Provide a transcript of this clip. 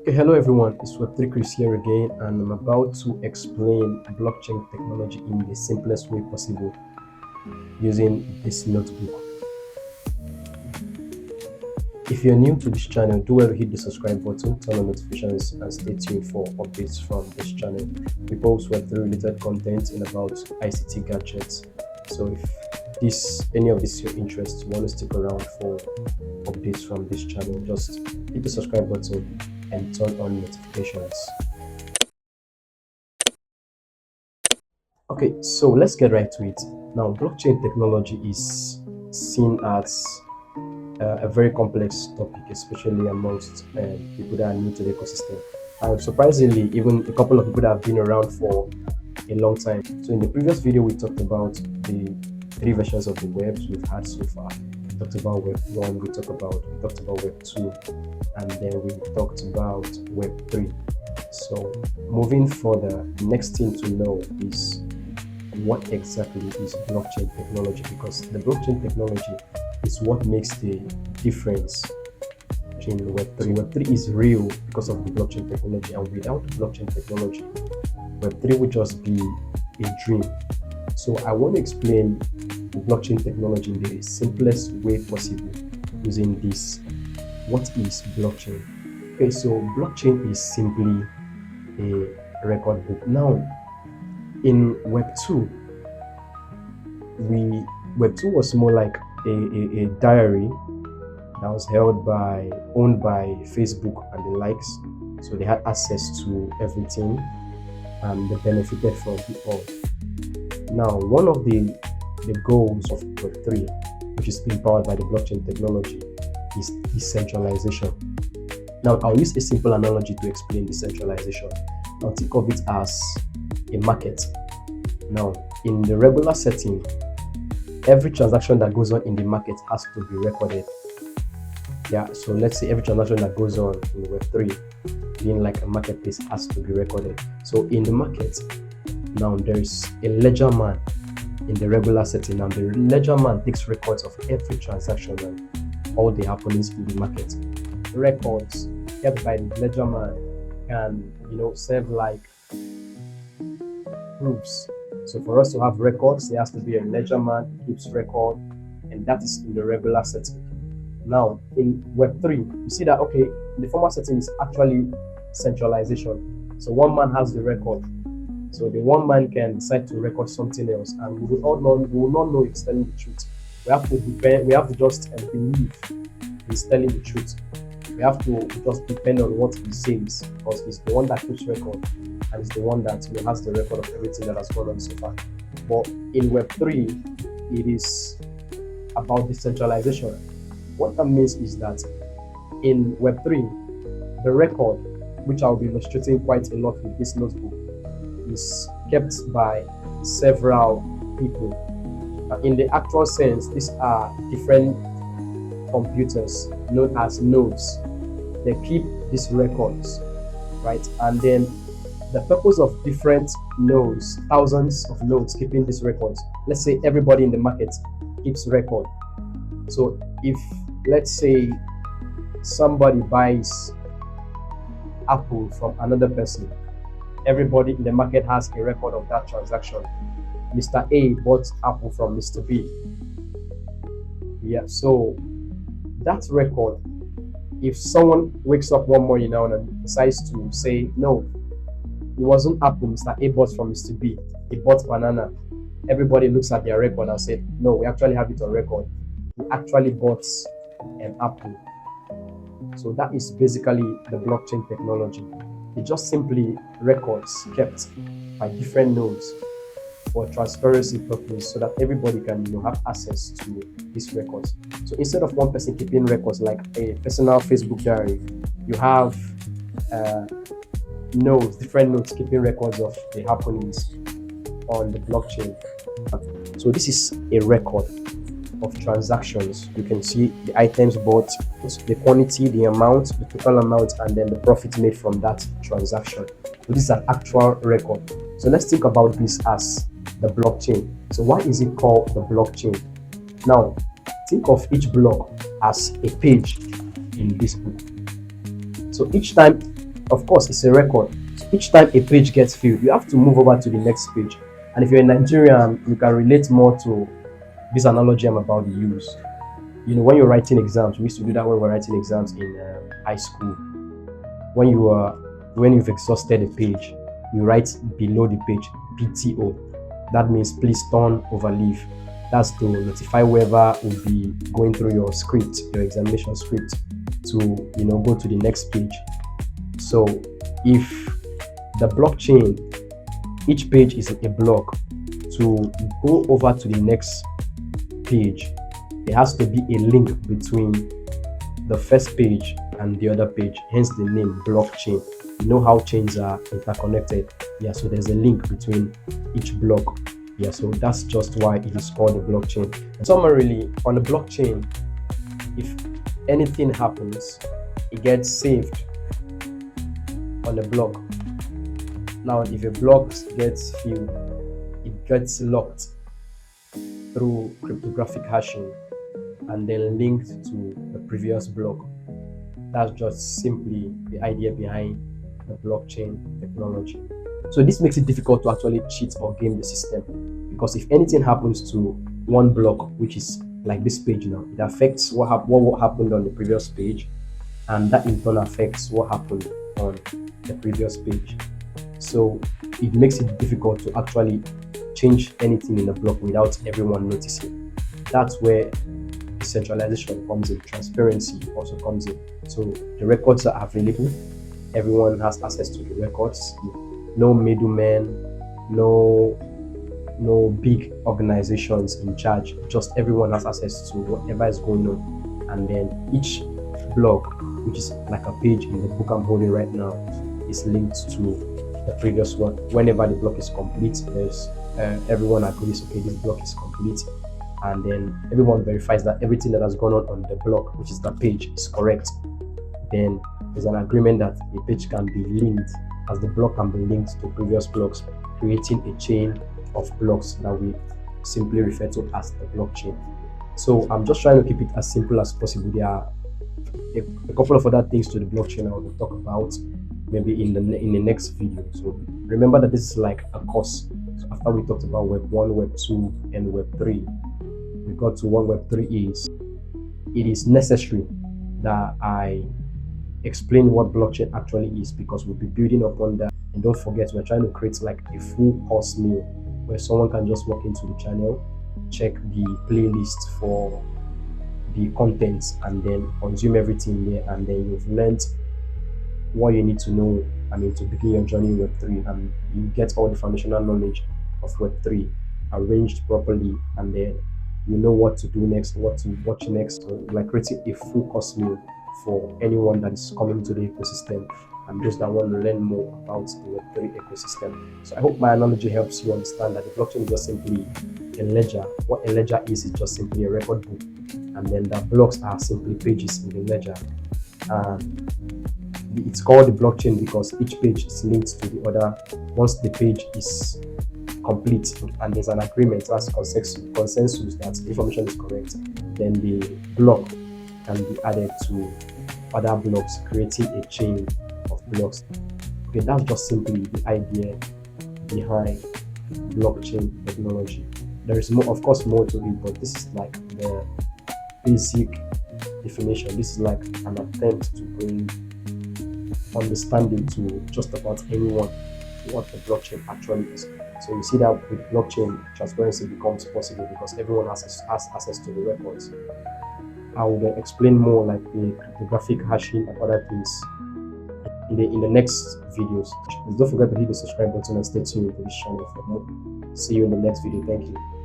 Okay, hello everyone, it's Web3 Chris here again, and I'm about to explain blockchain technology in the simplest way possible using this notebook. If you're new to this channel, do well to hit the subscribe button, turn on notifications, and stay tuned for updates from this channel. We post Web3 related content in about ICT gadgets. So if any of this your interest, you want to stick around for updates from this channel, just hit the subscribe button and turn on notifications. Okay, so let's get right to it. Now, blockchain technology is seen as a very complex topic, especially amongst people that are new to the ecosystem. And surprisingly, even a couple of people that have been around for a long time. So in the previous video, we talked about the three versions of the webs we've had so far. We talked about Web 1, we talked about Web 2, and then we talked about Web 3. So moving further, the next thing to know is what exactly is blockchain technology, because the blockchain technology is what makes the difference between Web3. Web3 is real because of the blockchain technology, and without blockchain technology, Web3 would just be a dream. So I want to explain blockchain technology in the simplest way possible using this. What is blockchain? Okay, so blockchain is simply a record book. Now, in Web 2, Web 2 was more like a diary that was owned by Facebook and the likes. So they had access to everything and they benefited from it all. Now, one of the goals of Web 3, which is being powered by the blockchain technology, is decentralization. Now, I'll use a simple analogy to explain decentralization. Now, think of it as a market. Now, in the regular setting, every transaction that goes on in the market has to be recorded. Yeah, so let's say every transaction that goes on in Web3, being like a marketplace, has to be recorded. So in the market, now there is a ledger man in the regular setting. Now the ledger man takes records of every transaction and all the happenings in the market. Records kept by the ledger man can, serve like proofs. So for us to have records, there has to be a ledger man who keeps record, and that is in the regular setting. Now in Web3, you see that the former setting is actually centralization. So one man has the record. So the one man can decide to record something else, and we will not know it's telling the truth. We have to just believe he's telling the truth. We have to just depend on what he says, because he's the one that keeps record, and he's the one that has the record of everything that has gone on so far. But in Web3, it is about decentralization. What that means is that in Web3, the record, which I'll be illustrating quite a lot with this notebook, is kept by several people. In the actual sense, these are different computers known as nodes. They keep these records, right? And then the purpose of different nodes, thousands of nodes keeping these records. Let's say everybody in the market keeps record. So if, let's say, somebody buys Apple from another person, everybody in the market has a record of that transaction. Mr. A bought Apple from Mr. B. Yeah, so that record, if someone wakes up one morning now and decides to say, no, it wasn't Apple Mr. A bought from Mr. B, he bought banana, everybody looks at their record and said, no, we actually have it on record. We actually bought an Apple. So that is basically the blockchain technology. It's just simply records kept by different nodes for transparency purpose, so that everybody can have access to these records. So instead of one person keeping records like a personal Facebook diary, you have nodes, different nodes keeping records of the happenings on the blockchain. So this is a record of transactions. You can see the items bought, the quantity, the amount, the total amount, and then the profit made from that transaction. So this is an actual record. So let's think about this as the blockchain. So why is it called the blockchain? Now, think of each block as a page in this book. So each time of course, it's a record. So each time a page gets filled, you have to move over to the next page. And if you're in Nigeria, you can relate more to this analogy I'm about to use. When you're writing exams, we used to do that when we were writing exams in high school. When you've exhausted a page, you write below the page PTO. That means please turn over leaf. That's to notify whoever will be going through your script, your examination script, to go to the next page. So if the blockchain, each page is a block, to go over to the next page, there has to be a link between the first page and the other page, hence the name blockchain. You know how chains are interconnected. Yeah, so there's a link between each block. Yeah, so that's just why it is called a blockchain. And summarily, on a blockchain, if anything happens, it gets saved on the block. Now, if a block gets filled, it gets locked through cryptographic hashing and then linked to the previous block. That's just simply the idea behind the blockchain technology. So this makes it difficult to actually cheat or game the system, because if anything happens to one block, which is like this page now, it affects what happened on the previous page, and that in turn affects what happened on the previous page. So it makes it difficult to actually change anything in the block without everyone noticing. That's where decentralization comes in, transparency also comes in. So the records are available, everyone has access to the records, no middlemen, no big organizations in charge, just everyone has access to whatever is going on. And then each block, which is like a page in the book I'm holding right now, is linked to the previous one. Whenever the block is complete, there's everyone agrees, okay, this block is complete, and then everyone verifies that everything that has gone on the block, which is the page, is correct. Then there's an agreement that a page can be linked, as the block can be linked to previous blocks, creating a chain of blocks that we simply refer to as the blockchain. So I'm just trying to keep it as simple as possible. There are a couple of other things to the blockchain I will talk about maybe in the next video. So remember that this is like a course. So after we talked about Web 1, Web 2, and Web 3, we got to what Web 3 is. It is necessary that I explain what blockchain actually is, because we'll be building upon that. And don't forget, we're trying to create like a full course meal where someone can just walk into the channel, check the playlist for the contents, and then consume everything there, and then you've learned what you need to know, to begin your journey in Web3, and you get all the foundational knowledge of Web3 arranged properly, and then you know what to do next, what to watch next. So like creating a full course meal for anyone that is coming to the ecosystem and those that want to learn more about the Web3 ecosystem. So I hope my analogy helps you understand that the blockchain is just simply a ledger. What a ledger is just simply a record book, and then the blocks are simply pages in the ledger. It's called the blockchain because each page is linked to the other. Once the page is complete and there's an agreement, that's consensus that information is correct, then the block can be added to other blocks, creating a chain of blocks. Okay, that's just simply the idea behind blockchain technology. There is more, of course, more to it, but this is like the basic definition. This is like an attempt to bring understanding to just about anyone what the blockchain actually is. So you see that with blockchain, transparency becomes possible because everyone has access to the records. I will then explain more like the cryptographic hashing and other things in the next videos. Please don't forget to hit the subscribe button and stay tuned for this channel for more. See you in the next video. Thank you.